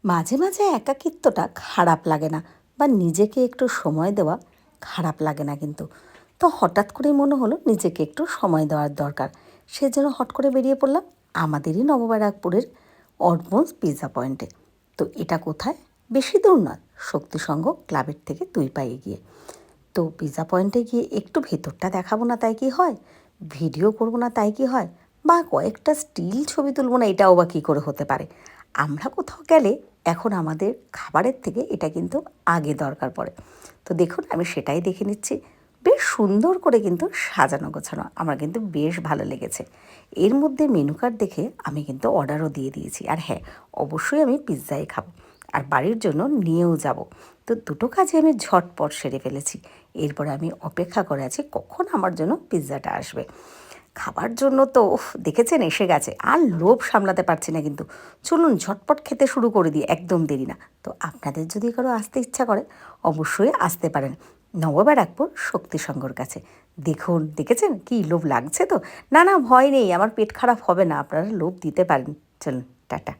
মাঝে মাঝে একাকিত্বটা খারাপ লাগে না, বা নিজেকে একটু সময় দেওয়া খারাপ লাগে না কিন্তু। তো হঠাৎ করেই মনে হলো নিজেকে একটু সময় দেওয়ার দরকার। সেজন্য হট করে বেরিয়ে পড়লাম আমাদেরই নববারাকপুরের অরমোজ পিৎজা পয়েন্টে। তো এটা কোথায়? বেশি দূর নয়, শক্তিসংঘ ক্লাবের থেকে 2 পা এগিয়ে। তো পিৎজা পয়েন্টে গিয়ে একটু ভেতরটা দেখাবো না তাই কি হয়, ভিডিও করবো না তাই কি হয়, বা কয়েকটা স্টিল ছবি তুলবো না এটাও বা কী করে হতে পারে? আমরা কোথাও গেলে এখন আমাদের খাবারের থেকে এটা কিন্তু আগে দরকার পড়ে। তো দেখুন আমি সেটাই দেখে নিচ্ছি। বেশ সুন্দর করে কিন্তু সাজানো গোছানো, আমার কিন্তু বেশ ভালো লেগেছে। এর মধ্যে মেনু কার্ড দেখে আমি কিন্তু অর্ডারও দিয়ে দিয়েছি। আর হ্যাঁ, অবশ্যই আমি পিৎজাই খাবো, আর বাড়ির জন্য নিয়েও যাব। তো দুটো কাজে আমি ঝটপট সেরে ফেলেছি। এরপরে আমি অপেক্ষা করে আছি কখন আমার জন্য পিৎজাটা আসবে। খাবার জন্য তো দেখেছেন এসে গেছে, আর লোভ সামলাতে পারছি না কিন্তু। চলুন ঝটপট খেতে শুরু করে দিই, একদম দেরি না। তো আপনাদের যদি কারো আসতে ইচ্ছা করে অবশ্যই আসতে পারেন নববারাকপুর শক্তিসংঘর কাছে। দেখুন দেখেছেন কি লোভ লাগছে তো? না না, ভয় নেই, আমার পেট খারাপ হবে না, আপনারা লোভ দিতে পারেন। চলুন, টাটা।